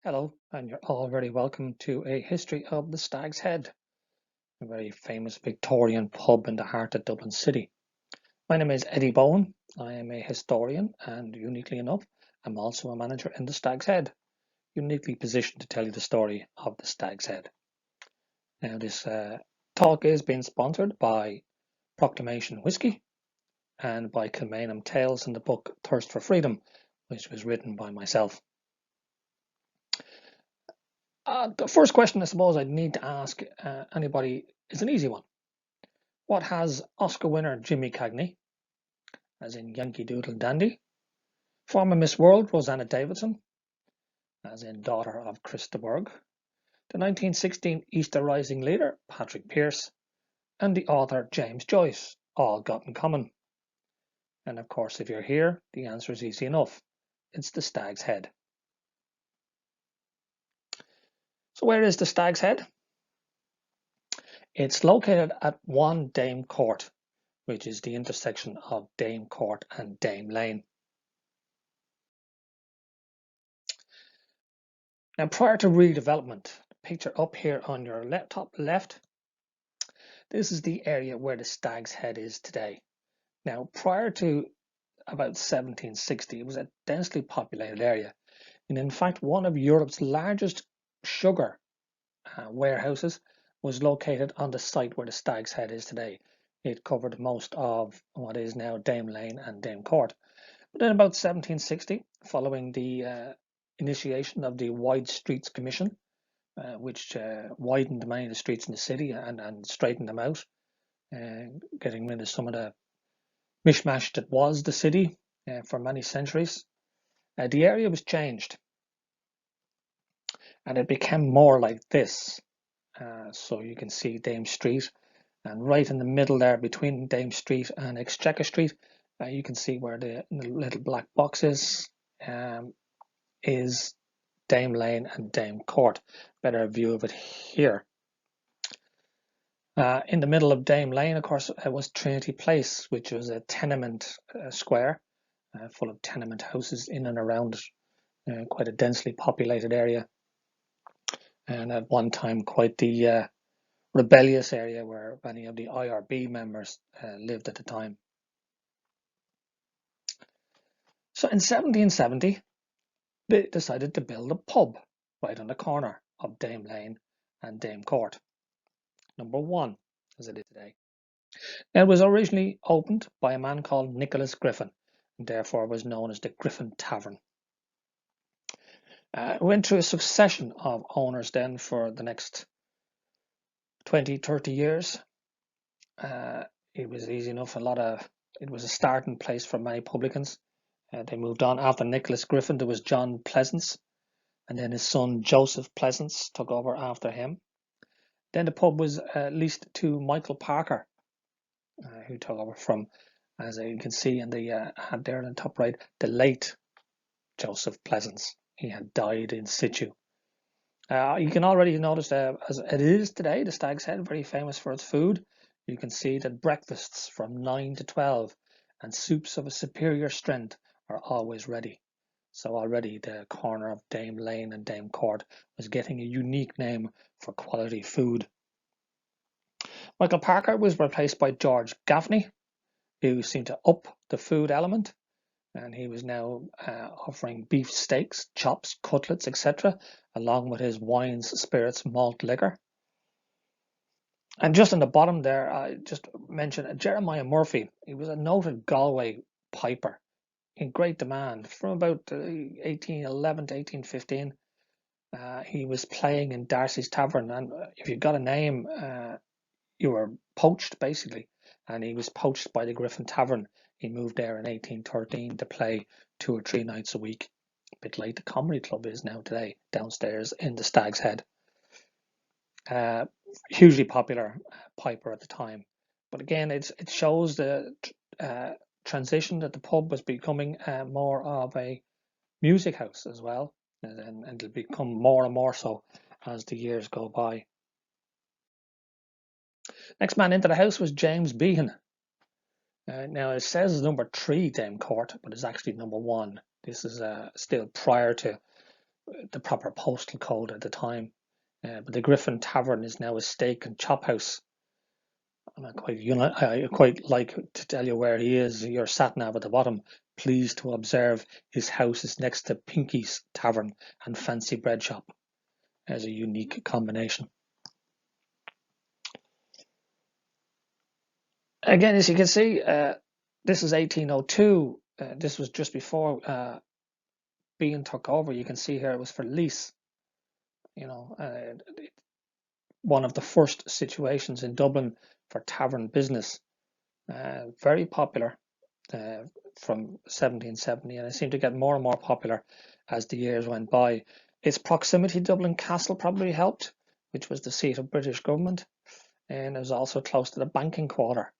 Hello, and you're all very welcome to a history of the Stag's Head, a very famous Victorian pub in the heart of Dublin City. My name is Eddie Bohan. I am a historian, and uniquely enough, I'm also a manager in the Stag's Head, uniquely positioned to tell you the story of the Stag's Head. Now, this talk is being sponsored by Proclamation Whisky and by Kilmainham Tales in the book Thirst for Freedom, which was written by myself. The first question I suppose I'd need to ask anybody is an easy one. What has Oscar winner Jimmy Cagney, as in Yankee Doodle Dandy, former Miss World Rosanna Davidson, as in daughter of Chris de Burgh, the 1916 Easter Rising leader Patrick Pearse, and the author James Joyce all got in common? And of course, if you're here, the answer is easy enough. It's the Stag's Head. So where is the Stag's Head? It's located at 1 Dame Court, which is the intersection of Dame Court and Dame Lane. Now, prior to redevelopment, the picture up here on your top left, this is the area where the Stag's Head is today. Now, prior to about 1760, it was a densely populated area, and in fact, one of Europe's largest sugar warehouses was located on the site where the Stag's Head is today. It covered most of what is now Dame Lane and Dame Court. But in about 1760, following the initiation of the Wide Streets Commission, which widened many of the streets in the city and straightened them out, getting rid of some of the mishmash that was the city for many centuries. The area was changed and it became more like this. So you can see Dame Street, and right in the middle there between Dame Street and Exchequer Street, you can see where the little black box is Dame Lane and Dame Court. Better view of it here. In the middle of Dame Lane, of course, was Trinity Place, which was a tenement square full of tenement houses in and around it, quite a densely populated area, and at one time quite the rebellious area where many of the IRB members lived at the time. So in 1770, they decided to build a pub right on the corner of Dame Lane and Dame Court. Number 1, as it is today. Now, it was originally opened by a man called Nicholas Griffin, and therefore was known as the Griffin Tavern. Went through a succession of owners then for the next 20-30 years. It was easy enough. It was a starting place for many publicans. They moved on. After Nicholas Griffin, there was John Pleasance, and then his son Joseph Pleasance took over after him. Then the pub was leased to Michael Parker, who took over from, as you can see in the ad there in the top right, the late Joseph Pleasance. He had died in situ. You can already notice as it is today, the Stag's Head, very famous for its food. You can see that breakfasts from 9 to 12 and soups of a superior strength are always ready. So already the corner of Dame Lane and Dame Court was getting a unique name for quality food. Michael Parker was replaced by George Gaffney, who seemed to up the food element, and he was now offering beef steaks, chops, cutlets, etc., along with his wines, spirits, malt liquor. And just on the bottom there, I just mentioned Jeremiah Murphy. He was a noted Galway piper in great demand from about 1811 to 1815. He was playing in Darcy's Tavern, and if you got a name, you were poached basically. And he was poached by the Griffin Tavern. He moved there in 1813 to play 2 or 3 nights a week, a bit like the Comedy Club is now today, downstairs in the Stag's Head. Hugely popular piper at the time. But again, it shows the transition that the pub was becoming more of a music house as well, and it'll become more and more so as the years go by. Next man into the house was James Beahan. Now it says number 3 Dame Court, but it's actually number 1. This is still prior to the proper postal code at the time. But the Griffin Tavern is now a steak and chop house. And I quite like to tell you where he is. Your sat nav at the bottom. Please to observe his house is next to Pinky's Tavern and Fancy Bread Shop. As a unique combination. Again, as you can see, this is 1802. This was just before Beahan took over. You can see here it was for lease. One of the first situations in Dublin for tavern business. Very popular from 1770, and it seemed to get more and more popular as the years went by. Its proximity to Dublin Castle probably helped, which was the seat of British government, and it was also close to the banking quarter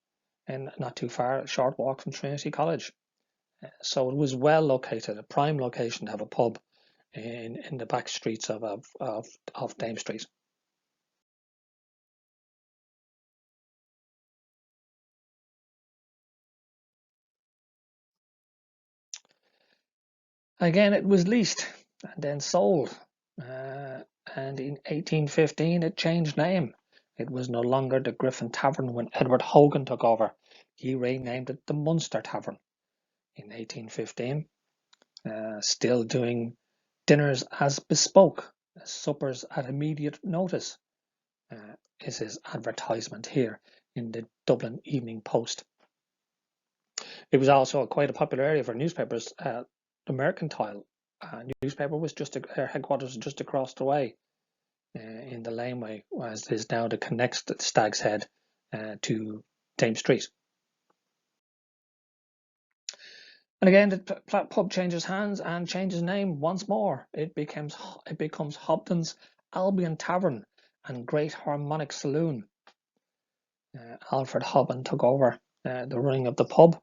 and not too far, a short walk from Trinity College. So it was well located, a prime location to have a pub in the back streets of Dame Street. Again, it was leased and then sold, and in 1815 it changed name. It was no longer the Griffin Tavern when Edward Hogan took over. He renamed it the Munster Tavern in 1815, still doing dinners as bespoke, suppers at immediate notice, is his advertisement here in the Dublin Evening Post. It was also quite a popular area for newspapers. The Mercantile newspaper was their headquarters was just across the way in the laneway, as is now the connects Stag's Head to Dame Street. And again, the pub changes hands and changes name once more. It becomes Hobden's Albion Tavern and Great Harmonic Saloon. Alfred Hobden took over the running of the pub.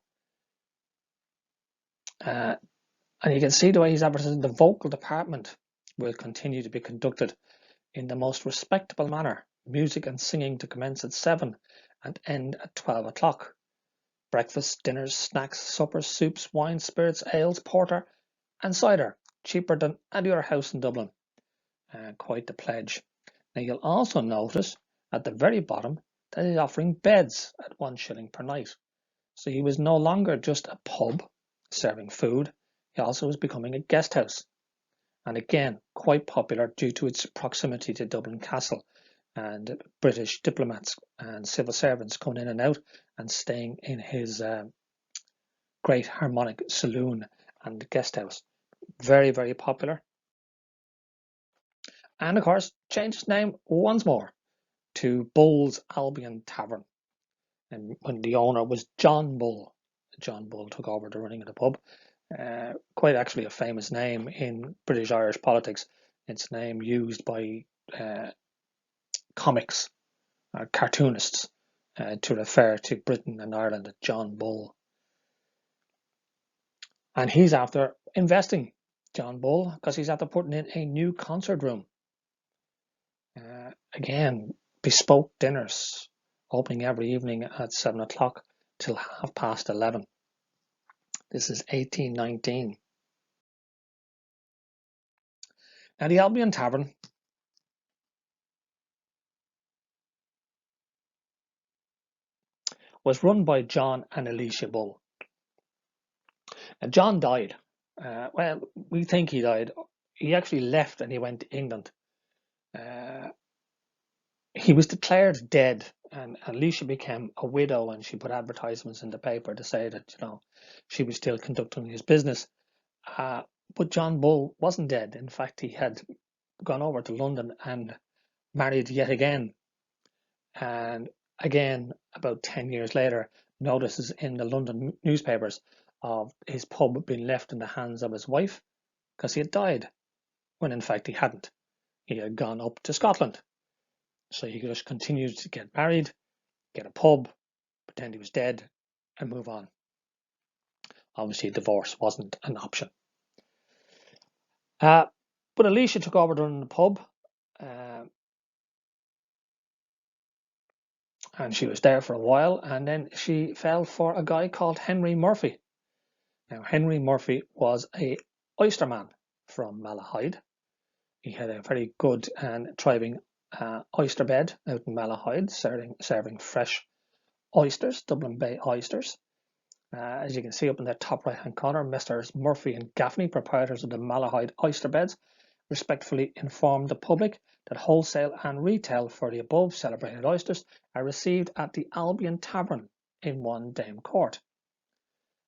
And you can see the way he's advertising. The vocal department will continue to be conducted in the most respectable manner. Music and singing to commence at 7 and end at 12 o'clock. Breakfast, dinners, snacks, suppers, soups, wines, spirits, ales, porter and cider, cheaper than any other house in Dublin. Quite the pledge. Now you'll also notice at the very bottom that he's offering beds at 1 shilling per night. So he was no longer just a pub serving food, he also was becoming a guest house. And again, quite popular due to its proximity to Dublin Castle and British diplomats and civil servants coming in and out and staying in his Great Harmonic Saloon and guest house. Very, very popular. And of course, changed its name once more to Bull's Albion Tavern. And when the owner was John Bull took over the running of the pub. Quite actually a famous name in British Irish politics. It's a name used by comics or cartoonists to refer to Britain and Ireland as John Bull. And he's after investing, John Bull, because he's after putting in a new concert room. Again, bespoke dinners, opening every evening at 7 o'clock till 11:30. This is 1819. Now the Albion Tavern was run by John and Alicia Bull. And John died. Well, we think he died. He actually left and he went to England. He was declared dead, and Alicia became a widow, and she put advertisements in the paper to say that she was still conducting his business. But John Bull wasn't dead. In fact, he had gone over to London and married yet again. And again, about 10 years later, notices in the London newspapers of his pub being left in the hands of his wife because he had died, when in fact he hadn't. He had gone up to Scotland. So he just continued to get married, get a pub, pretend he was dead, and move on. Obviously, divorce wasn't an option. But Alicia took over running the pub, and she was there for a while, and then she fell for a guy called Henry Murphy. Now, Henry Murphy was a oysterman from Malahide, He had a very good and thriving oyster bed out in Malahide, serving fresh oysters, Dublin Bay oysters. As you can see up in the top right-hand corner, Messrs Murphy and Gaffney, proprietors of the Malahide oyster beds, respectfully informed the public that wholesale and retail for the above celebrated oysters are received at the Albion Tavern in One Dame Court.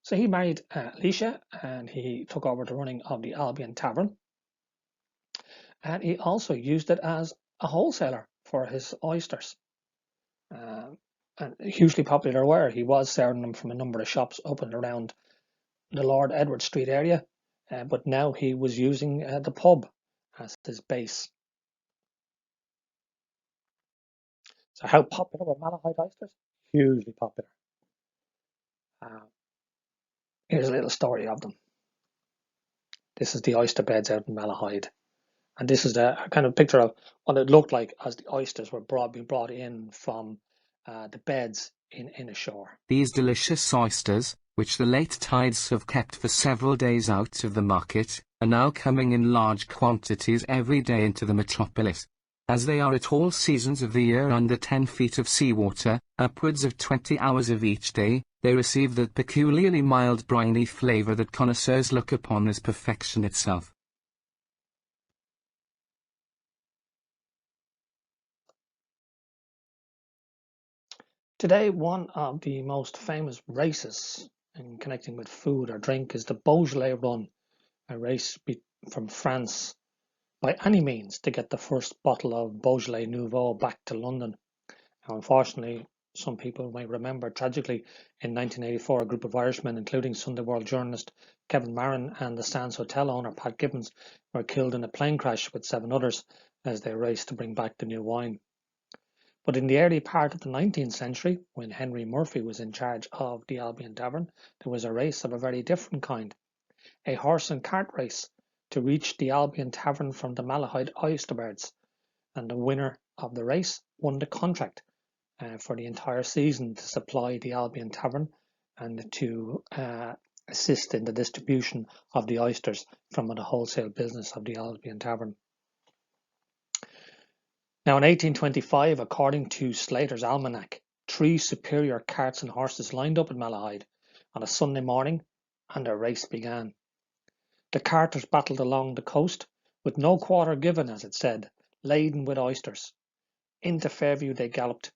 So he married Alicia, and he took over the running of the Albion Tavern, and he also used it as a wholesaler for his oysters. And hugely popular were. He was serving them from a number of shops up and around the Lord Edward Street area, but now he was using the pub as his base. So how popular were Malahide oysters? Hugely popular. Here's a little story of them. This is the oyster beds out in Malahide. And this is a kind of picture of what it looked like as the oysters were being brought in from the beds in ashore. These delicious oysters, which the late tides have kept for several days out of the market, are now coming in large quantities every day into the metropolis. As they are at all seasons of the year under 10 feet of seawater, upwards of 20 hours of each day, they receive that peculiarly mild briny flavour that connoisseurs look upon as perfection itself. Today, one of the most famous races in connecting with food or drink is the Beaujolais Run, a race from France by any means to get the first bottle of Beaujolais Nouveau back to London. Now, unfortunately, some people may remember tragically in 1984 a group of Irishmen, including Sunday World journalist Kevin Marin and the Sands Hotel owner Pat Gibbons, were killed in a plane crash with 7 others as they raced to bring back the new wine. But in the early part of the 19th century, when Henry Murphy was in charge of the Albion Tavern, there was a race of a very different kind, a horse and cart race to reach the Albion Tavern from the Malahide oysterbirds, and the winner of the race won the contract for the entire season to supply the Albion Tavern and to assist in the distribution of the oysters from the wholesale business of the Albion Tavern. Now in 1825, according to Slater's Almanac, 3 superior carts and horses lined up at Malahide on a Sunday morning, and a race began. The carters battled along the coast, with no quarter given, as it said, laden with oysters. Into Fairview they galloped,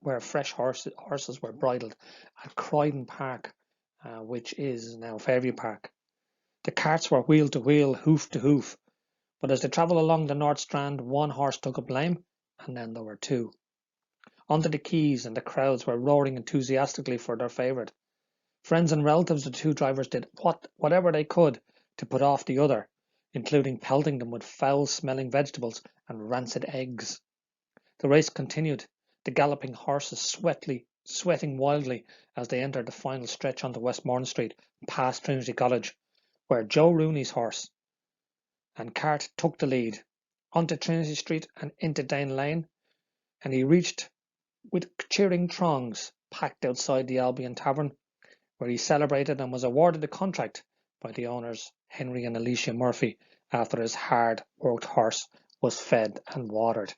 where fresh horses were bridled at Croydon Park, which is now Fairview Park. The carts were wheel to wheel, hoof to hoof, but as they travelled along the North Strand, one horse took a blame, and then there were 2. Onto the quays, and the crowds were roaring enthusiastically for their favourite. Friends and relatives of the 2 drivers did whatever they could to put off the other, including pelting them with foul-smelling vegetables and rancid eggs. The race continued, the galloping horses sweating wildly as they entered the final stretch onto Westmoreland Street, past Trinity College, where Joe Rooney's horse and cart took the lead, onto Trinity Street and into Dane Lane, and he reached with cheering throngs packed outside the Albion Tavern, where he celebrated and was awarded the contract by the owners Henry and Alicia Murphy after his hard-worked horse was fed and watered.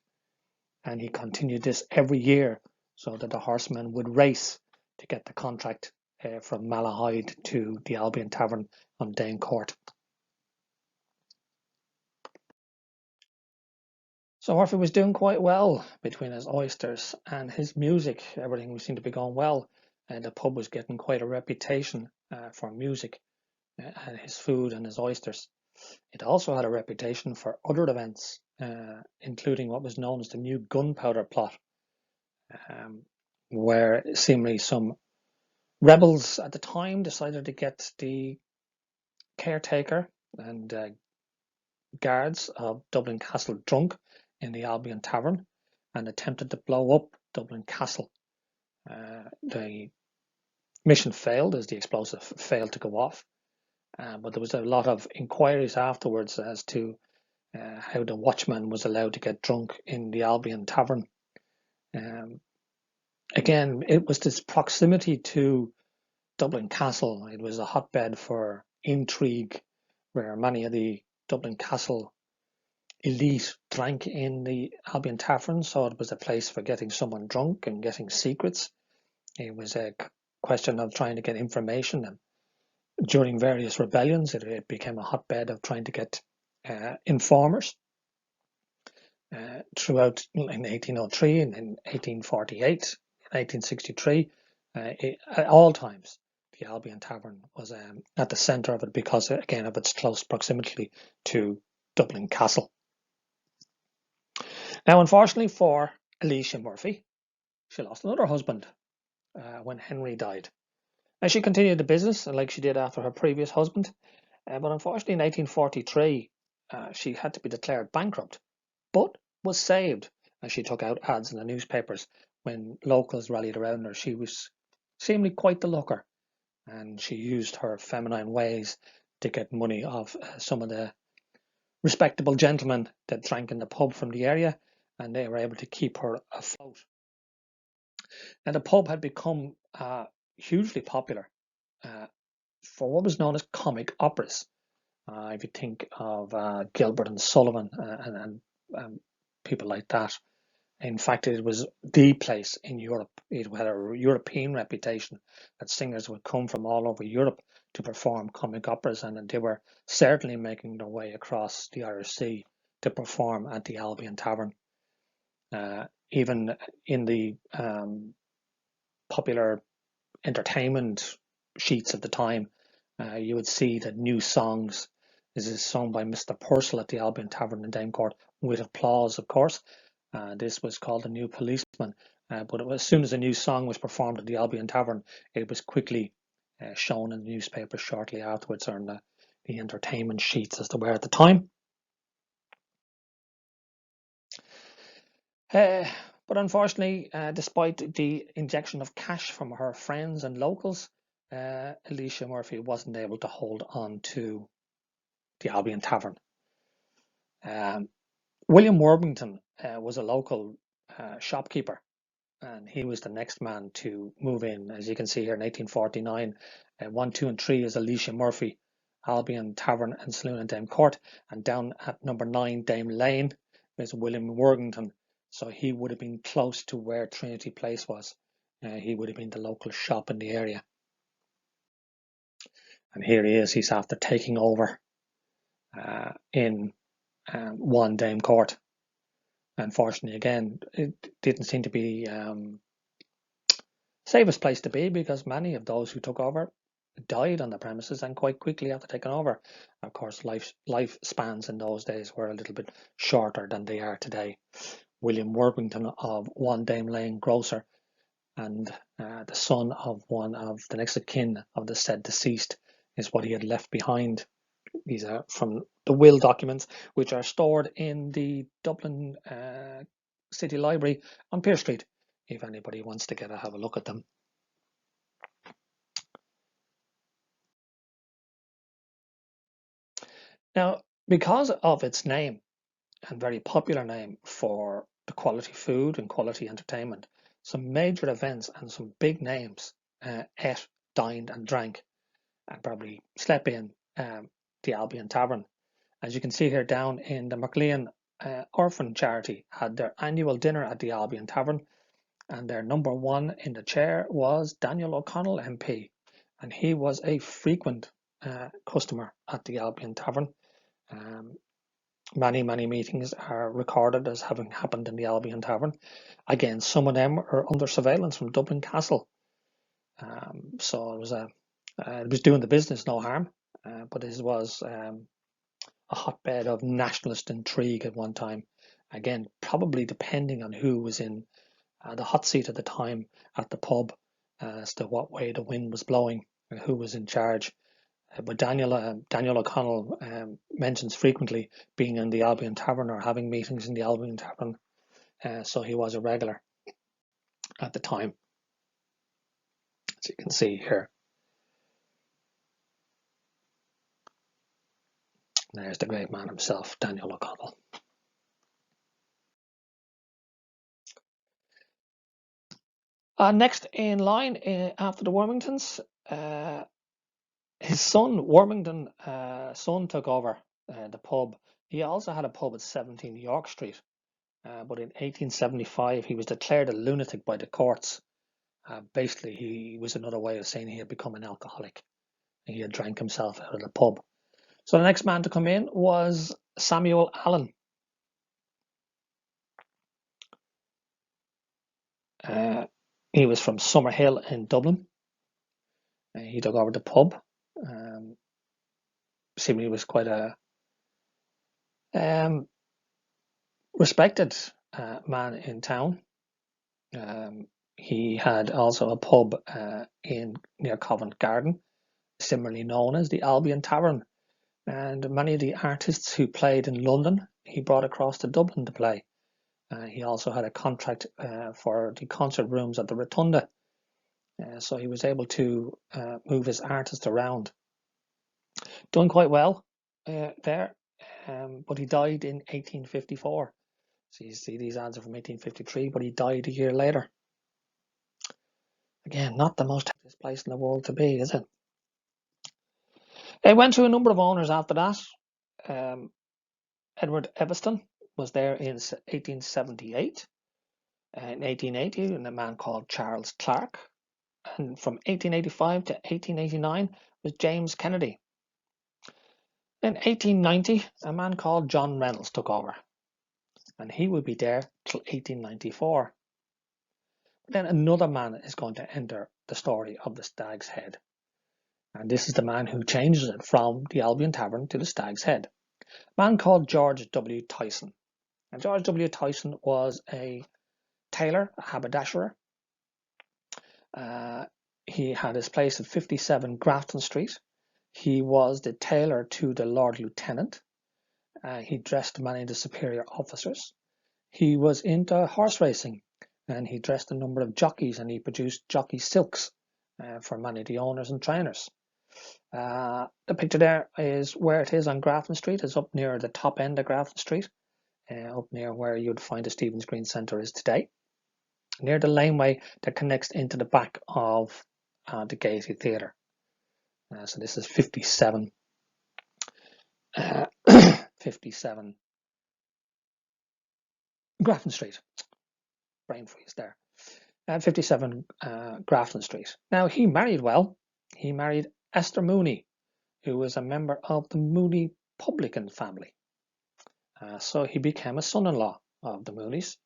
And he continued this every year so that the horsemen would race to get the contract from Malahide to the Albion Tavern on Dane Court. So Murphy was doing quite well between his oysters and his music. Everything seemed to be going well, and the pub was getting quite a reputation for music and his food and his oysters. It also had a reputation for other events, including what was known as the new Gunpowder Plot, where seemingly some rebels at the time decided to get the caretaker and guards of Dublin Castle drunk in the Albion Tavern and attempted to blow up Dublin Castle. The mission failed as the explosive failed to go off, but there was a lot of inquiries afterwards as to how the watchman was allowed to get drunk in the Albion Tavern. Again, it was this proximity to Dublin Castle. It was a hotbed for intrigue, where many of the Dublin Castle elite drank in the Albion Tavern, so it was a place for getting someone drunk and getting secrets. It was a question of trying to get information, and during various rebellions, it became a hotbed of trying to get informers. Throughout in 1803 and in 1848, 1863, at all times, the Albion Tavern was at the centre of it because, again, of its close proximity to Dublin Castle. Now, unfortunately for Alicia Murphy, she lost another husband when Henry died. Now, she continued the business like she did after her previous husband, but unfortunately in 1843, she had to be declared bankrupt, but was saved as she took out ads in the newspapers. When locals rallied around her, she was seemingly quite the looker, and she used her feminine ways to get money off some of the respectable gentlemen that drank in the pub from the area, and they were able to keep her afloat. Now, the pub had become hugely popular for what was known as comic operas. If you think of Gilbert and Sullivan and people like that. In fact, it was the place in Europe. It had a European reputation that singers would come from all over Europe to perform comic operas, and they were certainly making their way across the Irish Sea to perform at the Albion Tavern. Even in the popular entertainment sheets at the time, you would see that new songs. This is sung by Mr. Purcell at the Albion Tavern in Damecourt, with applause, of course. This was called The New Policeman, but as soon as a new song was performed at the Albion Tavern, it was quickly shown in the newspapers shortly afterwards, or in the entertainment sheets as they were at the time. But unfortunately, despite the injection of cash from her friends and locals, Alicia Murphy wasn't able to hold on to the Albion Tavern. William Worthington was a local shopkeeper, and he was the next man to move in. As you can see here in 1849, 1, 2 and 3 is Alicia Murphy, Albion Tavern and Saloon in Dame Court, and down at number 9 Dame Lane is William Worthington. So he would have been close to where Trinity Place was. He would have been the local shop in the area. And here he is, he's after taking over in 1 Dame Court. Unfortunately, again, it didn't seem to be safest place to be, because many of those who took over died on the premises and quite quickly after taking over. Of course, lifespans in those days were a little bit shorter than they are today. William Worthington of 1 Dame Lane, grocer, and the son of one of the next of kin of the said deceased, is what he had left behind. These are from the will documents, which are stored in the Dublin City Library on Pearse Street, if anybody wants to have a look at them. Now, because of its name, and very popular name for the quality food and quality entertainment, some major events and some big names ate, dined and drank, and probably slept in the Albion Tavern. As you can see here down in the MacLean Orphan Charity had their annual dinner at the Albion Tavern, and their number one in the chair was Daniel O'Connell MP, and he was a frequent customer at the Albion Tavern. Many meetings are recorded as having happened in the Albion Tavern. Again, some of them are under surveillance from Dublin Castle. So it was doing the business no harm, but this was a hotbed of nationalist intrigue at one time. Again, probably depending on who was in the hot seat at the time at the pub as to what way the wind was blowing and who was in charge. But Daniel O'Connell mentions frequently being in the Albion Tavern or having meetings in the Albion Tavern, so he was a regular at the time, as you can see here. There's the great man himself, Daniel O'Connell. Next in line after the Wormingtons, his son, Wormington son, took over the pub He also had a pub at 17 York Street, but in 1875 he was declared a lunatic by the courts. Basically, he was another way of saying he had become an alcoholic. He had drank himself out of the pub. So the next man to come in was Samuel Allen. He was from Summerhill in Dublin. He took over the pub. Seemingly was quite a respected man in town. He had also a pub in near Covent Garden, similarly known as the Albion Tavern. And many of the artists who played in London, he brought across to Dublin to play. He also had a contract for the concert rooms at the Rotunda. So he was able to move his artist around. Done quite well there, but he died in 1854. So you see these ads are from 1853, but he died a year later. Again, not the most happiest place in the world to be, is it? It went through a number of owners after that. Edward Everston was there in 1878. In 1880, and a man called Charles Clark. And from 1885 to 1889 was James Kennedy. In 1890, a man called John Reynolds took over, and he would be there till 1894. Then another man is going to enter the story of the Stag's Head, and this is the man who changes it from the Albion Tavern to the Stag's Head. A man called George W. Tyson. And George W. Tyson was a tailor, a haberdasher. He had his place at 57 Grafton Street. He was the tailor to the Lord Lieutenant. He dressed many of the superior officers. He was into horse racing, and he dressed a number of jockeys, and he produced jockey silks for many of the owners and trainers. The picture there is where it is on Grafton Street. It's up near the top end of Grafton Street, up near where you'd find the Stephen's Green Centre is today, near the laneway that connects into the back of the Gaiety Theatre. So this is 57 57 Grafton Street. Brain freeze there. 57 Grafton Street. Now, he married well. He married Esther Mooney, who was a member of the Mooney publican family. So he became a son-in-law of the Mooneys.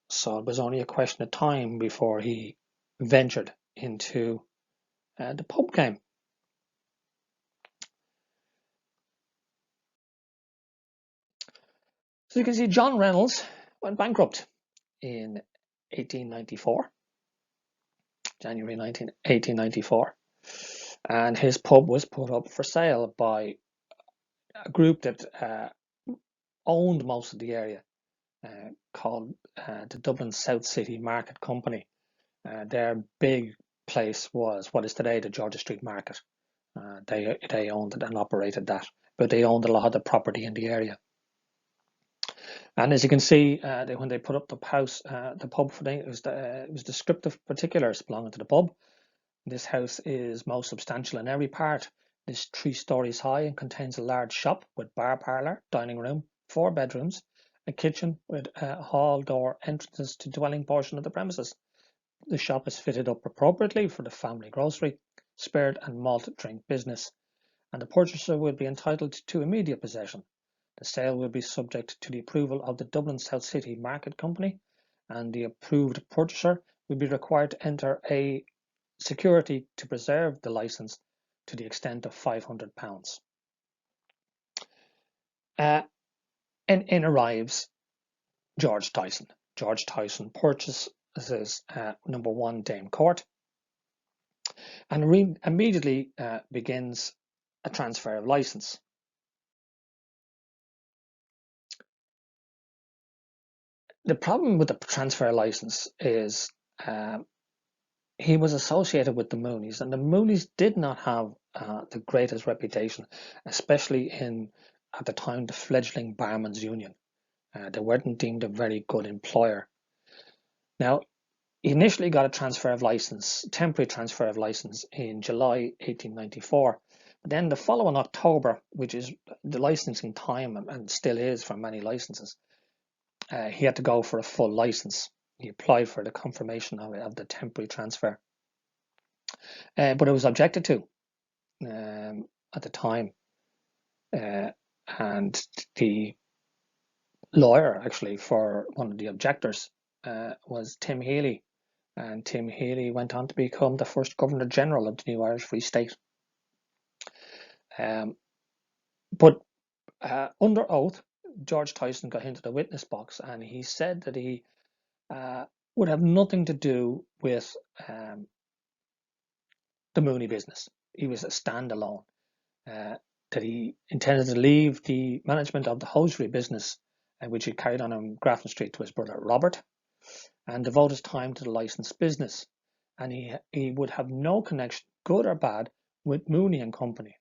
So it was only a question of time before he ventured into the pub game. So you can see John Reynolds went bankrupt in 1894, January 1894, and his pub was put up for sale by a group that owned most of the area, called the Dublin South City Market Company. Their big place was what is today the Georgia Street Market. They owned it and operated that, but they owned a lot of the property in the area. And as you can see, when they put up the house, the pub for them, it was descriptive particulars belonging to the pub. This house is most substantial in every part. It is 3 stories high and contains a large shop with bar parlour, dining room, 4 bedrooms, a kitchen with hall door entrances to dwelling portion of the premises. The shop is fitted up appropriately for the family grocery, spirit and malt drink business, and the purchaser will be entitled to immediate possession. The sale will be subject to the approval of the Dublin South City Market Company, and the approved purchaser will be required to enter a security to preserve the licence to the extent of £500. In arrives George Tyson. George Tyson purchases number 1 Dame Court and immediately begins a transfer of licence. The problem with the transfer license is he was associated with the Mooneys, and the Mooneys did not have the greatest reputation, especially at the time, the fledgling Barmen's Union. They weren't deemed a very good employer. Now, he initially got a temporary transfer of license in July 1894, Then the following October, which is the licensing time and still is for many licenses, he had to go for a full license. He applied for the confirmation of the temporary transfer, but it was objected to at the time, and the lawyer actually for one of the objectors was Tim Healy, and Tim Healy went on to become the first Governor General of the new Irish Free State. But under oath, George Tyson got into the witness box, and he said that he would have nothing to do with the Mooney business. He was a standalone. That he intended to leave the management of the hosiery business, which he carried on Grafton Street, to his brother Robert, and devote his time to the licensed business. And he would have no connection, good or bad, with Mooney and Company.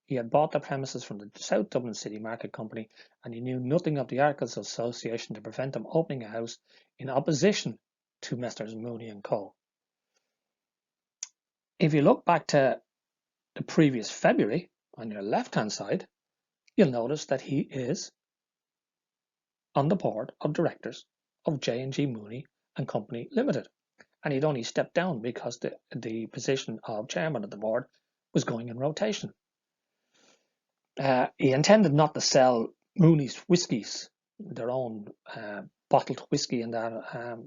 He had bought the premises from the South Dublin City Market Company, and he knew nothing of the Articles of Association to prevent him opening a house in opposition to Messrs. Mooney and Co. If you look back to the previous February, on your left-hand side, you'll notice that he is on the board of directors of J&G Mooney and Company Limited. And he'd only stepped down because the position of chairman of the board was going in rotation. He intended not to sell Mooney's whiskies, their own bottled whiskey and that,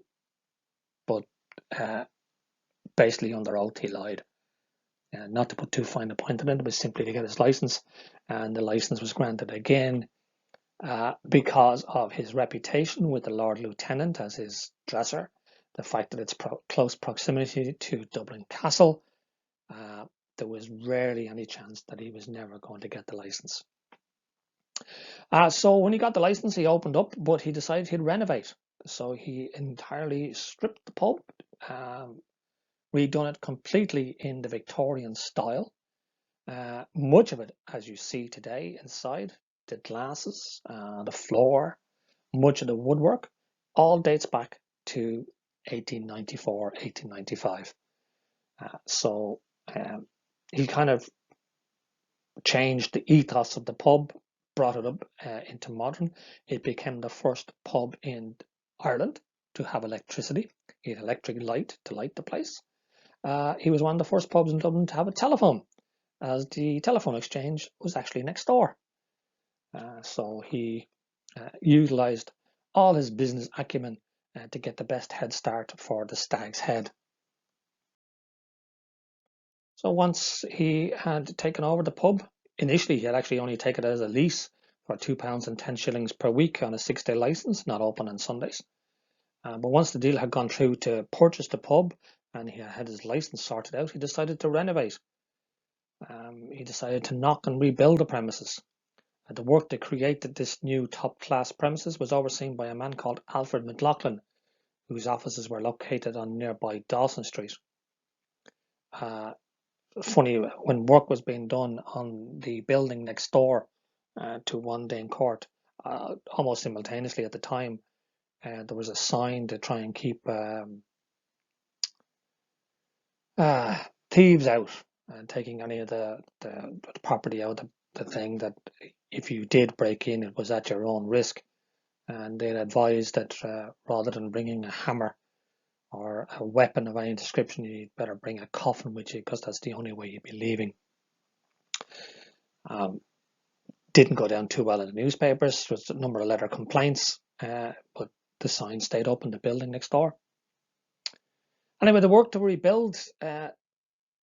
but basically under oath he lied. Not to put too fine a point on it, but simply to get his license, and the license was granted again because of his reputation with the Lord Lieutenant as his dresser, the fact that it's close proximity to Dublin Castle. There was rarely any chance that he was never going to get the license. So when he got the license, he opened up, but he decided he'd renovate. So he entirely stripped the pub, redone it completely in the Victorian style. Much of it, as you see today inside, the glasses, the floor, much of the woodwork, all dates back to 1894, 1895. So he kind of changed the ethos of the pub, brought it up into modern. It became the first pub in Ireland to have electricity. He had electric light to light the place. He was one of the first pubs in Dublin to have a telephone, as the telephone exchange was actually next door. So he utilised all his business acumen to get the best head start for the Stag's Head. So once he had taken over the pub, initially he had actually only taken it as a lease for £2.10 per week on a 6-day licence, not open on Sundays. But once the deal had gone through to purchase the pub and he had his licence sorted out, he decided to renovate. He decided to knock and rebuild the premises. The work that created this new top-class premises was overseen by a man called Alfred McLaughlin, whose offices were located on nearby Dawson Street. Funny, when work was being done on the building next door to One Dane Court, almost simultaneously at the time, there was a sign to try and keep thieves out and taking any of the property out of the thing, that if you did break in, it was at your own risk. And they'd advised that rather than bringing a hammer or a weapon of any description, you'd better bring a coffin with you, because that's the only way you'd be leaving. Didn't go down too well in the newspapers. There was a number of letter complaints, but the sign stayed up in the building next door. Anyway, the work to rebuild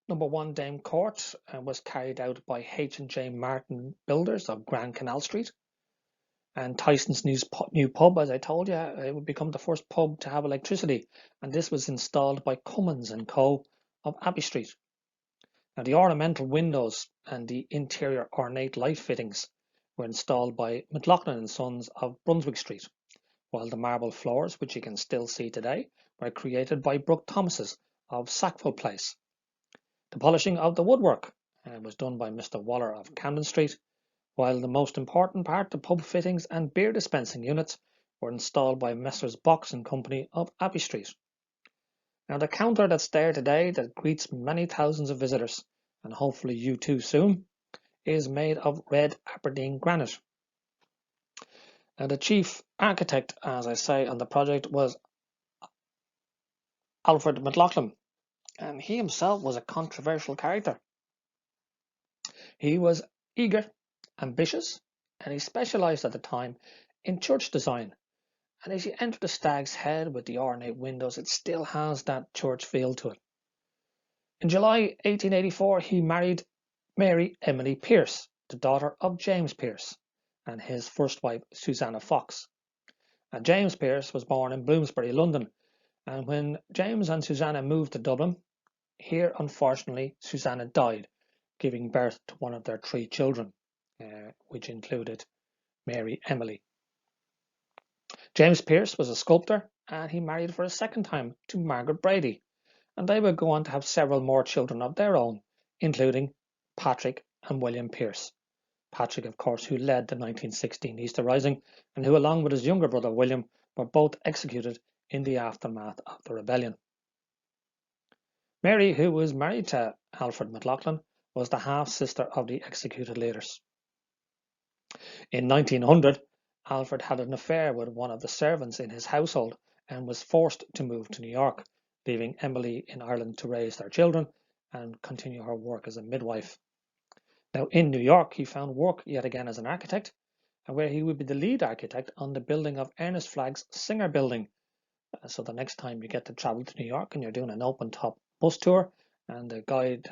number 1 Dame Court was carried out by H&J Martin Builders of Grand Canal Street. And Tyson's new pub, as I told you, it would become the first pub to have electricity, and this was installed by Cummins and Co. of Abbey Street. Now, the ornamental windows and the interior ornate light fittings were installed by McLaughlin and Sons of Brunswick Street, while the marble floors, which you can still see today, were created by Brooke Thomases of Sackville Place. The polishing of the woodwork was done by Mr. Waller of Camden Street, while the most important part, the pub fittings and beer dispensing units, were installed by Messrs. Box and Company of Abbey Street. Now, the counter that's there today that greets many thousands of visitors, and hopefully you too soon, is made of red Aberdeen granite. And the chief architect, as I say, on the project was Alfred McLaughlin, and he himself was a controversial character. He was eager, ambitious, and he specialised at the time in church design. And as you enter the Stag's Head with the ornate windows, it still has that church feel to it. In July 1884, he married Mary Emily Pearse, the daughter of James Pearse, and his first wife, Susanna Fox. And James Pearse was born in Bloomsbury, London, and when James and Susanna moved to Dublin, here, unfortunately, Susanna died, giving birth to one of their 3 children, which included Mary Emily. James Pearse was a sculptor, and he married for a second time to Margaret Brady, and they would go on to have several more children of their own, including Patrick and William Pearse. Patrick, of course, who led the 1916 Easter Rising, and who, along with his younger brother William, were both executed in the aftermath of the rebellion. Mary, who was married to Alfred McLaughlin, was the half-sister of the executed leaders. In 1900, Alfred had an affair with one of the servants in his household and was forced to move to New York, leaving Emily in Ireland to raise their children and continue her work as a midwife. Now, in New York, he found work yet again as an architect, and where he would be the lead architect on the building of Ernest Flagg's Singer Building. So the next time you get to travel to New York and you're doing an open-top bus tour and the guide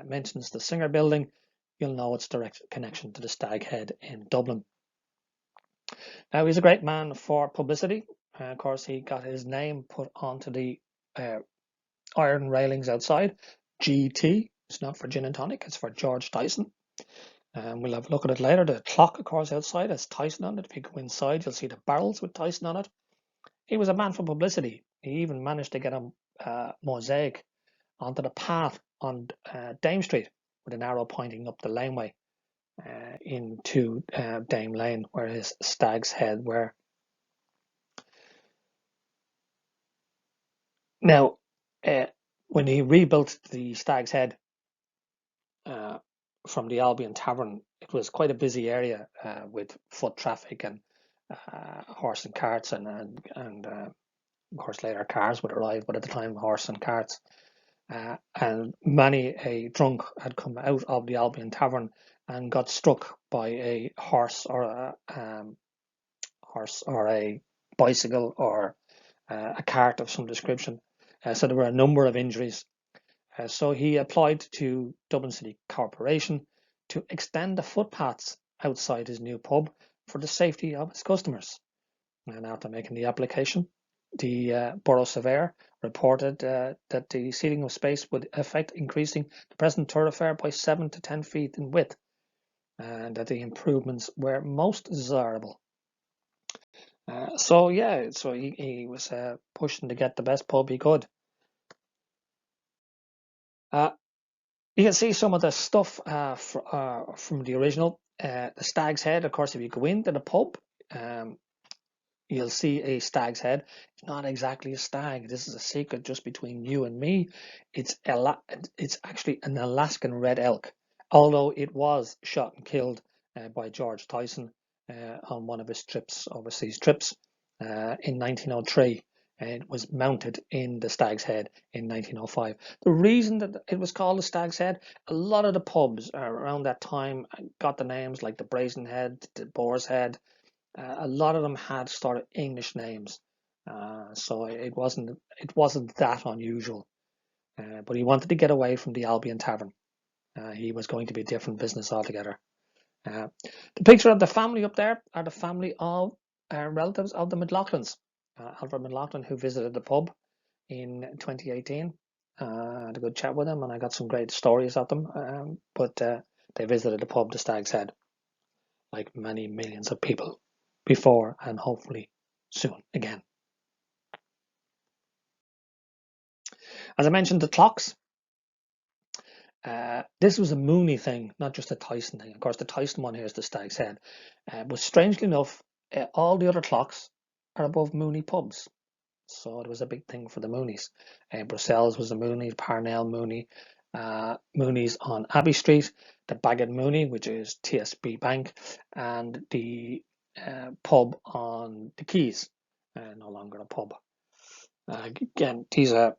mentions the Singer Building, you'll know its direct connection to the Stag Head in Dublin. Now, he's a great man for publicity. Of course, he got his name put onto the iron railings outside. GT, it's not for gin and tonic, it's for George Tyson. We'll have a look at it later. The clock, of course, outside has Tyson on it. If you go inside, you'll see the barrels with Tyson on it. He was a man for publicity. He even managed to get a mosaic onto the path on Dame Street with an arrow pointing up the laneway into Dame Lane, where his Stag's Head were. Now, when he rebuilt the Stag's Head from the Albion Tavern, it was quite a busy area with foot traffic and horse and carts, and of course later cars would arrive, but at the time horse and carts. And many a drunk had come out of the Albion Tavern and got struck by a horse or a bicycle or a cart of some description. So there were a number of injuries. So he applied to Dublin City Corporation to extend the footpaths outside his new pub for the safety of his customers. And after making the application, the Borough Surveyor reported that the seating of space would affect increasing the present thoroughfare by 7 to 10 feet in width, and that the improvements were most desirable. So he was pushing to get the best pub he could. You can see some of the stuff from the original. The Stag's Head, of course, if you go into the pub, you'll see a stag's head. It's not exactly a stag. This is a secret just between you and me. It's actually an Alaskan red elk, although it was shot and killed by George Tyson on one of his overseas trips, in 1903. It was mounted in the Stag's Head in 1905. The reason that it was called the Stag's Head, a lot of the pubs around that time got the names like the Brazen Head, the Boar's Head. A lot of them had sort of English names, so it wasn't that unusual. But he wanted to get away from the Albion Tavern. He was going to be a different business altogether. The picture of the family up there are the family of relatives of the McLaughlins. Alfred McLaughlin, who visited the pub in 2018. I had a good chat with them, and I got some great stories of them. But they visited the pub, the Stag's Head, like many millions of people before, and hopefully soon again. As I mentioned, the clocks. This was a Mooney thing, not just a Tyson thing. Of course, the Tyson one here is the Stag's Head. But strangely enough, all the other clocks are above Mooney pubs. So it was a big thing for the Moonies. Brussels was a Mooney, Parnell Mooney, Mooney's on Abbey Street, the Bagot Mooney, which is TSB Bank, and the pub on the Quays, no longer a pub. Again, these are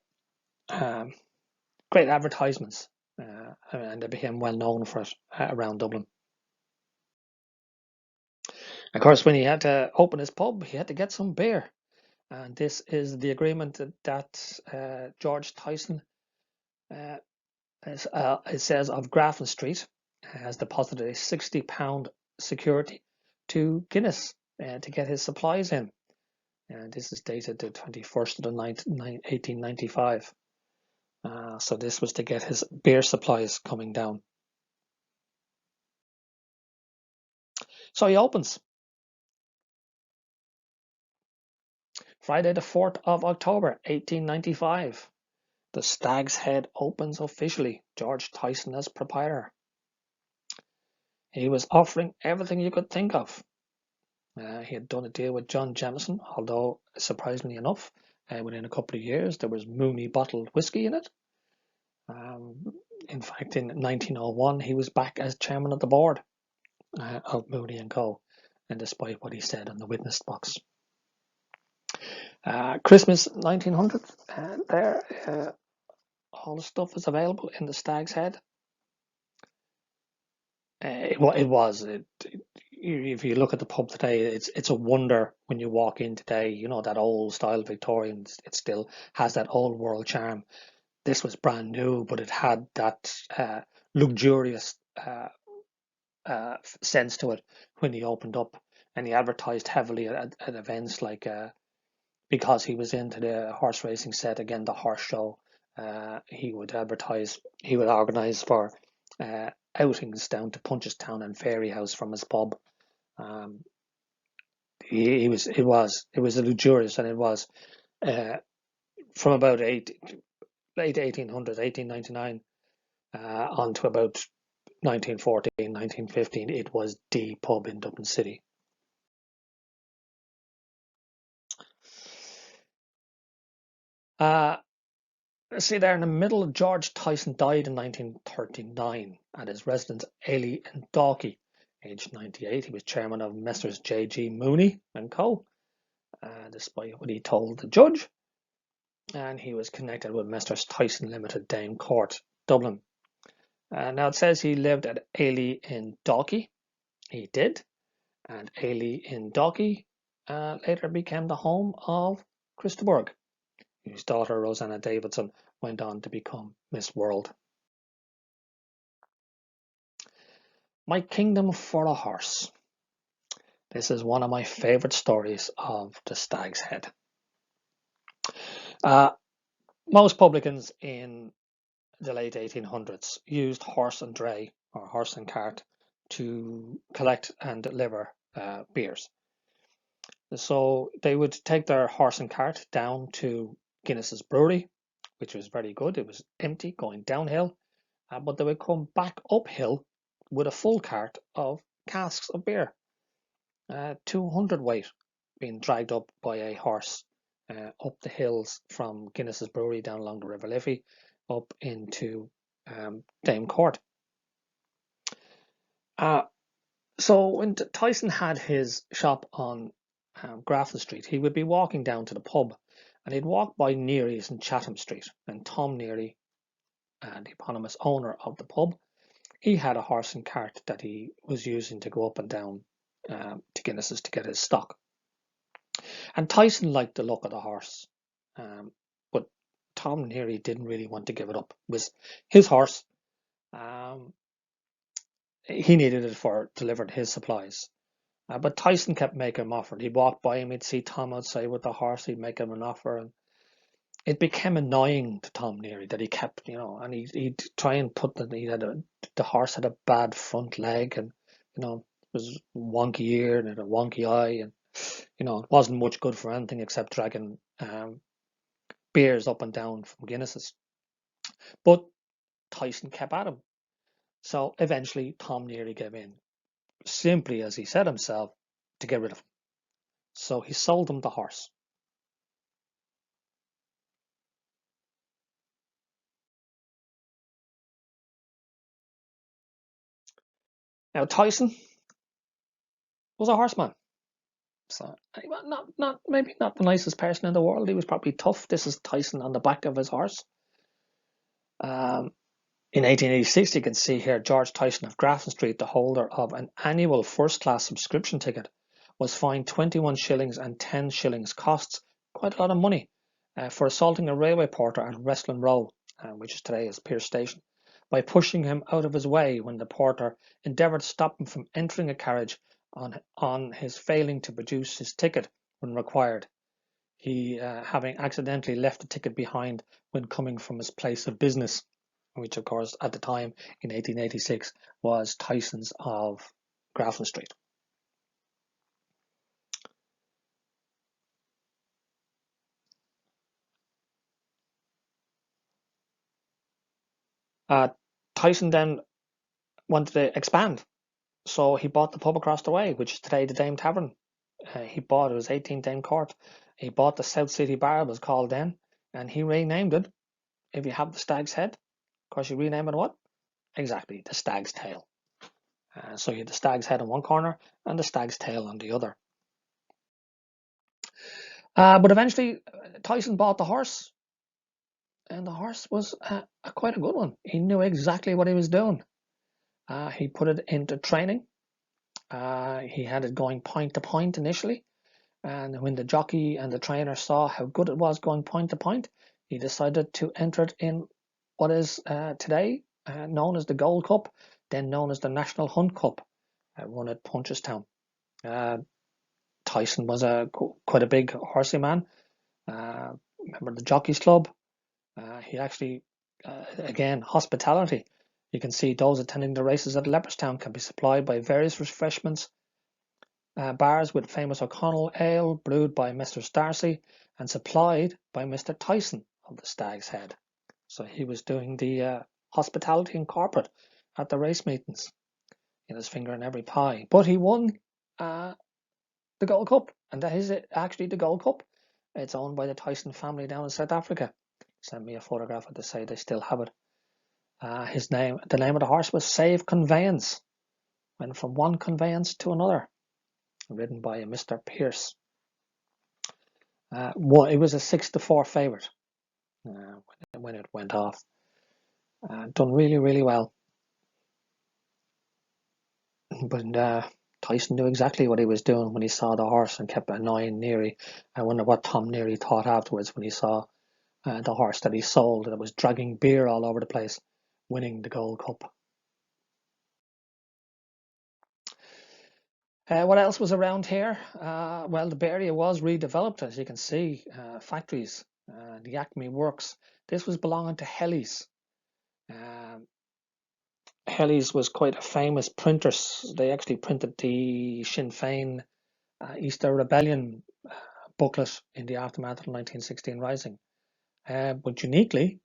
great advertisements, and they became well known for it around Dublin. Of course, when he had to open his pub, he had to get some beer. And this is the agreement that George Tyson, it says, of Grafton Street, has deposited a £60 security to Guinness to get his supplies in. And this is dated the 21st of the 9th, 1895. So this was to get his beer supplies coming down. So he opens. Friday the 4th of October, 1895. The Stag's Head opens officially. George Tyson as proprietor. He was offering everything you could think of. He had done a deal with John Jameson, although surprisingly enough, within a couple of years there was Mooney bottled whiskey in it. In fact, in 1901 he was back as chairman of the board of Mooney and Co. And despite what he said on the witness box. Christmas 1900, there all the stuff is available in the Stag's Head. It was. If you look at the pub today, it's a wonder when you walk in today. You know, that old style Victorian. It still has that old world charm. This was brand new, but it had that luxurious sense to it when he opened up, and he advertised heavily at events like because he was into the horse racing set, again the horse show. He would advertise. He would organise for outings down to Punchestown and Fairyhouse from his pub. It was a luxurious, and it was from about late 1800s, 1899 on to about 1914, 1915. It was the pub in Dublin City. See there in the middle, George Tyson died in 1939 at his residence Ailey in Dalkey, aged 98. He was chairman of Messrs. J.G. Mooney and Co. Despite what he told the judge, and he was connected with Messrs. Tyson Limited, Dame Court, Dublin. Now it says he lived at Ailey in Dalkey. He did, and Ailey in Dalkey later became the home of Christaburg, whose daughter Rosanna Davidson went on to become Miss World. My Kingdom for a Horse. This is one of my favourite stories of the Stag's Head. Most publicans in the late 1800s used horse and dray, or horse and cart, to collect and deliver beers. So they would take their horse and cart down to Guinness's brewery, which was very good. It was empty going downhill, but they would come back uphill with a full cart of casks of beer, 200 weight, being dragged up by a horse up the hills from Guinness's brewery down along the River Liffey up into Dame Court. So when Tyson had his shop on Grafton Street, he would be walking down to the pub, and he'd walk by Neary's in Chatham Street, and Tom Neary, the eponymous owner of the pub, he had a horse and cart that he was using to go up and down to Guinness's to get his stock. And Tyson liked the look of the horse, but Tom Neary didn't really want to give it up. It was his horse. He needed it for delivering his supplies. But Tyson kept making him offers. He'd walk by him, he'd see Tom outside with the horse, he'd make him an offer, and it became annoying to Tom Neary that he kept, and he'd try and put the horse had a bad front leg, and it was wonky ear and had a wonky eye, and it wasn't much good for anything except dragging beers up and down from Guinness's. But Tyson kept at him, so eventually Tom Neary gave in, simply as he said himself, to get rid of him. So he sold him the horse. Now, Tyson was a horseman. So, maybe not the nicest person in the world. He was probably tough. This is Tyson on the back of his horse. In 1886, you can see here George Tyson of Grafton Street, the holder of an annual first-class subscription ticket, was fined 21 shillings and 10 shillings costs, quite a lot of money, for assaulting a railway porter at Westland Row, which is today is Pearse Station, by pushing him out of his way when the porter endeavoured to stop him from entering a carriage on his failing to produce his ticket when required. He having accidentally left the ticket behind when coming from his place of business, which of course at the time in 1886 was Tyson's of Grafton Street. Tyson then wanted to expand, so he bought the pub across the way, which is today the Dame Tavern. It was 18 Dame Court. He bought the South City Bar, it was called then, and he renamed it. If you have the Stag's Head, of course you rename it what? Exactly, the Stag's Tail. So you had the Stag's Head on one corner and the Stag's Tail on the other. But eventually Tyson bought the horse, and the horse was quite a good one. He knew exactly what he was doing. He put it into training. He had it going point to point initially, and when the jockey and the trainer saw how good it was going point to point, he decided to enter it in what is today known as the Gold Cup, then known as the National Hunt Cup, run at Punchestown. Tyson was quite a big horsey man. Remember the Jockeys Club? He actually, again, hospitality. You can see those attending the races at Leopardstown can be supplied by various refreshments bars with famous O'Connell ale brewed by Mr. Darcy and supplied by Mr. Tyson of the Stag's Head. So he was doing the hospitality and corporate at the race meetings, in his finger in every pie. But he won the Gold Cup, and that is actually the Gold Cup. It's owned by the Tyson family down in South Africa. Sent me a photograph of to say they still have it. The name of the horse was Save Conveyance. Went from one conveyance to another. Ridden by a Mr. Pearse. It was a 6-4 favourite when it went off. Done really, really well. But Tyson knew exactly what he was doing when he saw the horse and kept annoying Neary. I wonder what Tom Neary thought afterwards when he saw the horse that he sold that was dragging beer all over the place, winning the Gold Cup. What else was around here? Well, the area was redeveloped, as you can see. Factories, the Acme Works. This was belonging to Helly's. Helly's was quite a famous printers. They actually printed the Sinn Féin Easter Rebellion booklet in the aftermath of the 1916 Rising. But uniquely,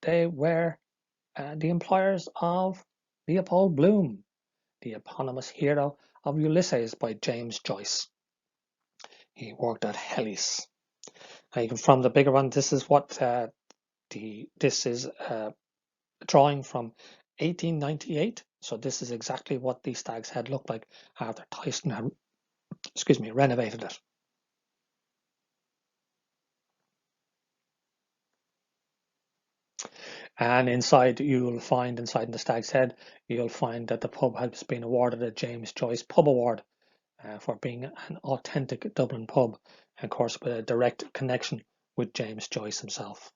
they were the employers of Leopold Bloom, the eponymous hero of Ulysses by James Joyce. He worked at Helly's. Even from the bigger one, this is what this is a drawing from 1898. So this is exactly what the Stag's Head looked like after Tyson had, renovated it. And inside the Stag's Head, you'll find that the pub has been awarded a James Joyce Pub Award for being an authentic Dublin pub, and of course with a direct connection with James Joyce himself.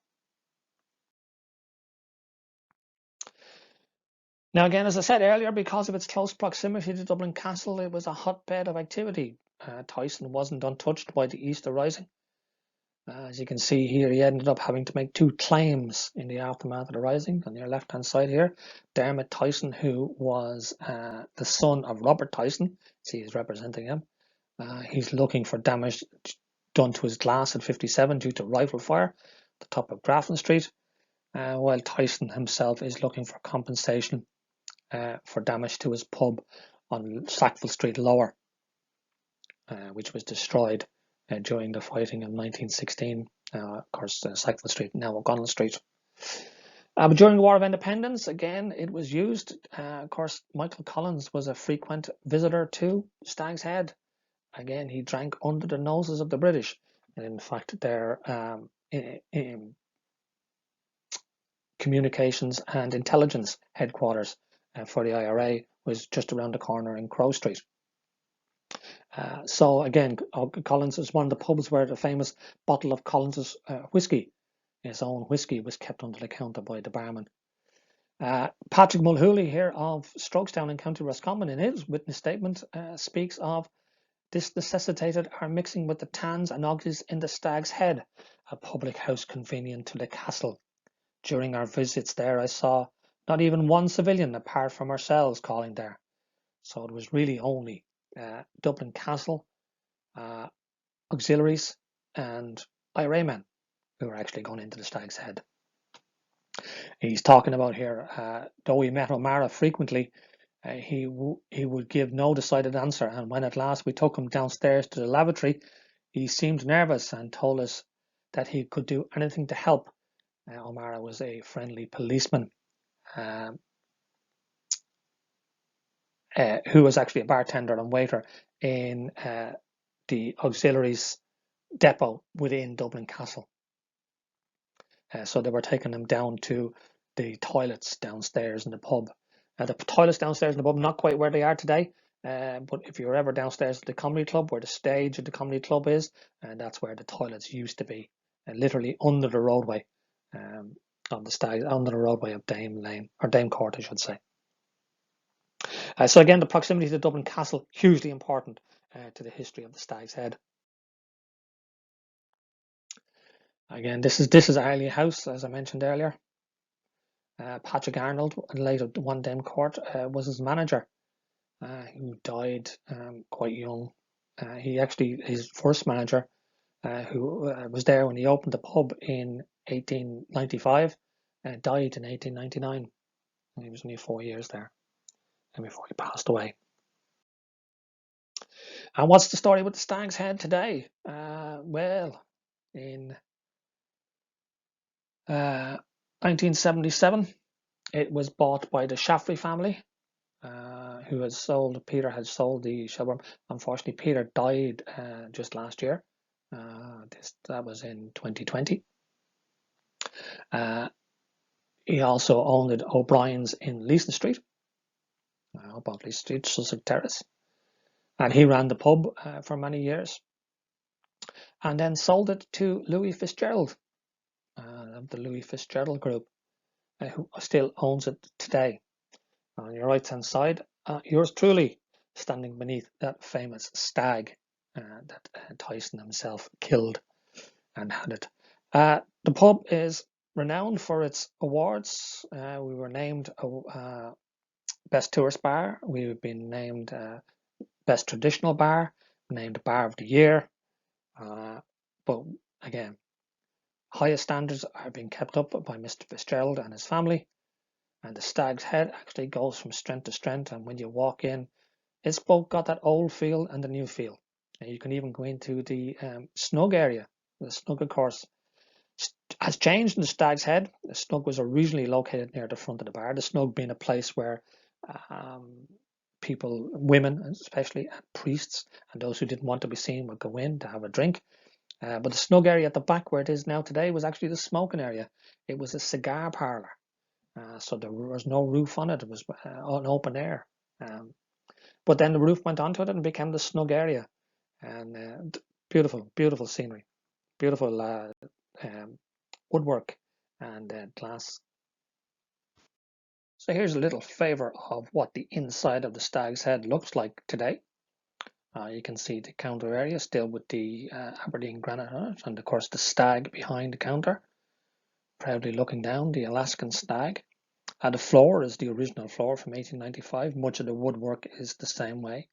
Now again, as I said earlier, because of its close proximity to Dublin Castle, it was a hotbed of activity. Tyson wasn't untouched by the Easter Rising. As you can see here, he ended up having to make 2 claims in the aftermath of the Rising. On your left-hand side here, Dermot Tyson, who was the son of Robert Tyson, see he's representing him. He's looking for damage done to his glass at 57 due to rifle fire at the top of Grafton Street, while Tyson himself is looking for compensation for damage to his pub on Sackville Street Lower, which was destroyed during the fighting in 1916. Of course, Sackville Street, now O'Connell Street. But during the War of Independence, again, it was used. Of course, Michael Collins was a frequent visitor to Stag's Head. Again, he drank under the noses of the British. And in fact, their in communications and intelligence headquarters for the IRA was just around the corner in Crow Street. So again, Collins is one of the pubs where the famous bottle of Collins's whiskey, his own whiskey, was kept under the counter by the barman. Patrick Mulhooley here of Strokestown in County Roscommon, in his witness statement, speaks of this necessitated our mixing with the Tans and Oggies in the Stag's Head, a public house convenient to the castle. During our visits there, I saw not even one civilian apart from ourselves calling there. So it was really only Dublin Castle, auxiliaries, and IRA men who were actually going into the Stag's Head. He's talking about here, though he met O'Mara frequently, he would give no decided answer, and when at last we took him downstairs to the lavatory, he seemed nervous and told us that he could do anything to help. O'Mara was a friendly policeman who was actually a bartender and waiter in the auxiliaries depot within Dublin Castle. So they were taking him down to the toilets downstairs in the pub. The toilets downstairs in the pub, not quite where they are today, but if you're ever downstairs at the comedy club, where the stage of the comedy club is, and that's where the toilets used to be, literally under the roadway of the Stag, under the roadway of Dame Lane, or Dame Court, I should say. So again, the proximity to Dublin Castle, hugely important to the history of the Stag's Head. Again, this is Arley House, as I mentioned earlier. Patrick Arnold, later One Dame Court, was his manager, who died quite young. His first manager, who was there when he opened the pub in 1895, died in 1899. And he was only 4 years there before he passed away. And what's the story with the Stag's Head today? Well, in 1977, it was bought by the Shaftry family, Peter had sold the Shelbourne. Unfortunately, Peter died just last year. That was in 2020. He also owned O'Brien's in Leeson Street, above Leeson Street, Sussex Terrace. And he ran the pub for many years. And then sold it to Louis Fitzgerald, of the Louis Fitzgerald Group, who still owns it today. On your right-hand side, yours truly, standing beneath that famous stag that Tyson himself killed and had it. The pub is renowned for its awards. We were named Best Tourist Bar. We've been named Best Traditional Bar, named Bar of the Year. But again, highest standards are being kept up by Mr. Fitzgerald and his family. And the Stag's Head actually goes from strength to strength. And when you walk in, it's both got that old feel and the new feel. And you can even go into the snug area. The snug, of course, has changed in the Stag's Head. The snug was originally located near the front of the bar. The snug being a place where people, women especially, and priests, and those who didn't want to be seen would go in to have a drink. But the snug area at the back, where it is now today, was actually the smoking area. It was a cigar parlour. So there was no roof on it. It was on open air. But then the roof went onto it and became the snug area. And beautiful, beautiful scenery. Beautiful woodwork and glass. So here's a little flavour of what the inside of the Stag's Head looks like today. You can see the counter area still with the Aberdeen granite on it, and of course the stag behind the counter, proudly looking down, the Alaskan stag. The floor is the original floor from 1895. Much of the woodwork is the same way.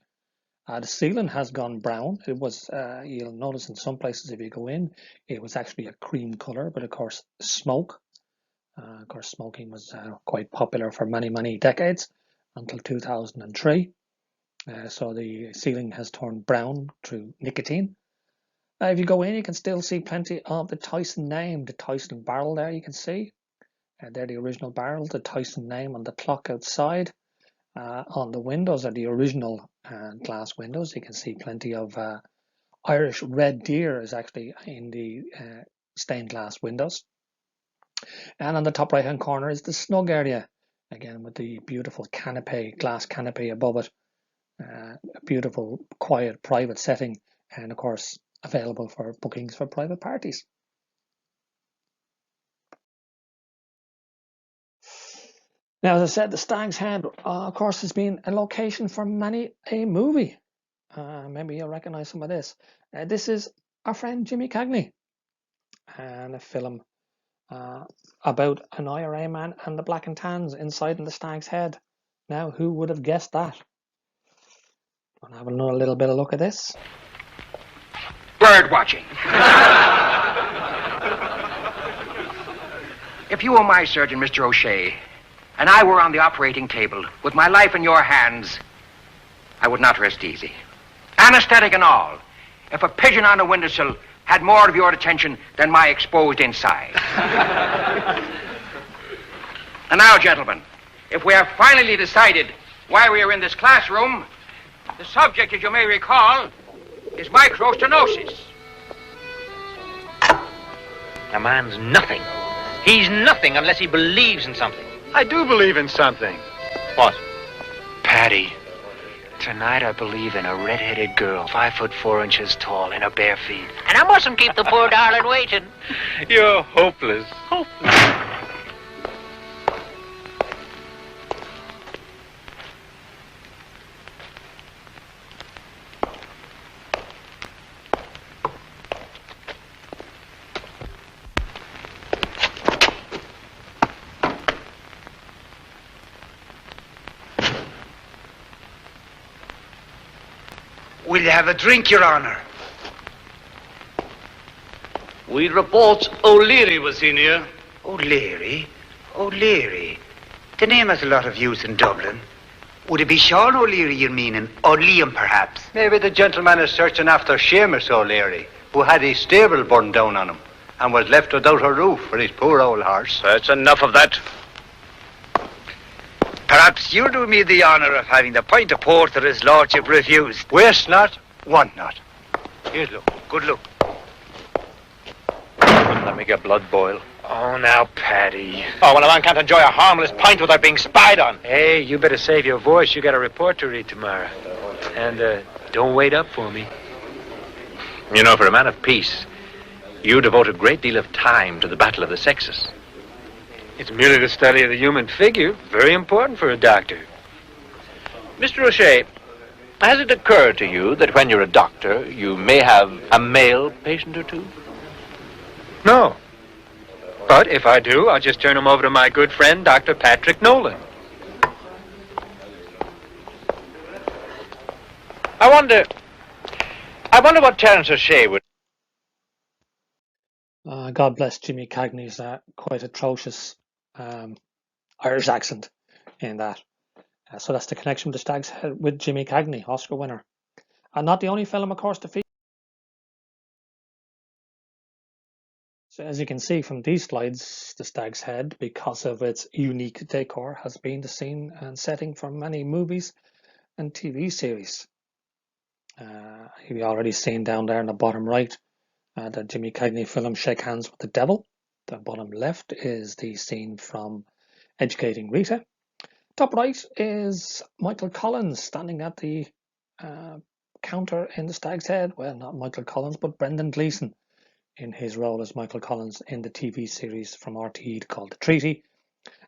The ceiling has gone brown. It was, you'll notice in some places if you go in, it was actually a cream colour, but of course smoke. Of course, smoking was quite popular for many, many decades until 2003. So the ceiling has turned brown through nicotine. If you go in, you can still see plenty of the Tyson name, the Tyson barrel there you can see. They're the original barrels, the Tyson name on the clock outside. On the windows are the original glass windows. You can see plenty of Irish red deer is actually in the stained glass windows. And on the top right hand corner is the snug area, again with the beautiful canopy, glass canopy above it. A beautiful, quiet, private setting, and of course available for bookings for private parties. Now, as I said, the Stag's Head, of course, has been a location for many a movie. Maybe you'll recognize some of this. This is our friend Jimmy Cagney, and a film about an IRA man and the Black and Tans inside in the Stag's Head. Now, who would have guessed that? Want to have another little bit of look at this? Bird watching. If you were my surgeon, Mr. O'Shea, and I were on the operating table with my life in your hands, I would not rest easy. Anesthetic and all. If a pigeon on a windowsill had more of your attention than my exposed inside. And now, gentlemen, if we have finally decided why we are in this classroom, the subject, as you may recall, is microstenosis. A man's nothing. He's nothing unless he believes in something. I do believe in something. What? Patty, tonight I believe in a red-headed girl, 5'4" tall, in her bare feet. And I mustn't keep the poor darling waiting. You're hopeless. Hopeless. Will you have a drink, Your Honor? We report O'Leary was in here. O'Leary? O'Leary? The name has a lot of use in Dublin. Would it be Sean O'Leary you mean, and Liam perhaps? Maybe the gentleman is searching after Seamus O'Leary, who had his stable burned down on him and was left without a roof for his poor old horse. That's enough of that. Perhaps you'll do me the honour of having the pint of port that his lordship refused. Waste not, want not. Here's look. Good luck. Let me get blood boil. Oh, now, Paddy. Oh, well, a man can't enjoy a harmless pint without being spied on. Hey, you better save your voice. You got a report to read tomorrow. And don't wait up for me. You know, for a man of peace, you devote a great deal of time to the battle of the sexes. It's merely the study of the human figure. Very important for a doctor. Mr. O'Shea, has it occurred to you that when you're a doctor, you may have a male patient or two? No. But if I do, I'll just turn him over to my good friend, Dr. Patrick Nolan. I wonder what Terence O'Shea would... God bless Jimmy Cagney's quite atrocious Irish accent in that. So that's the connection with the Stag's Head with Jimmy Cagney, Oscar winner. And not the only film, of course, to feature. So as you can see from these slides, the Stag's Head, because of its unique decor, has been the scene and setting for many movies and TV series. You've already seen down there in the bottom right the Jimmy Cagney film Shake Hands with the Devil. The bottom left is the scene from Educating Rita. Top right is Michael Collins standing at the counter in the Stag's Head. Well, not Michael Collins, but Brendan Gleeson in his role as Michael Collins in the TV series from RTE called The Treaty.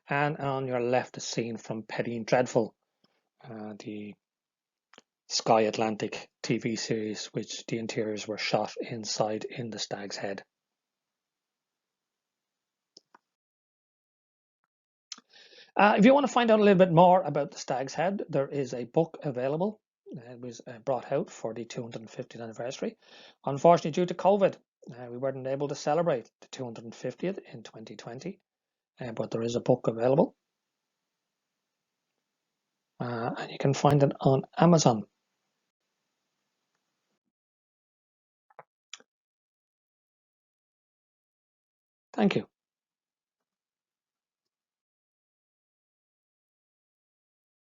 And on your left, a scene from Petty and Dreadful, the Sky Atlantic TV series, which the interiors were shot inside in the Stag's Head. If you want to find out a little bit more about the Stag's Head, there is a book available. It was brought out for the 250th anniversary. Unfortunately, due to COVID, we weren't able to celebrate the 250th in 2020, but there is a book available. And you can find it on Amazon. Thank you.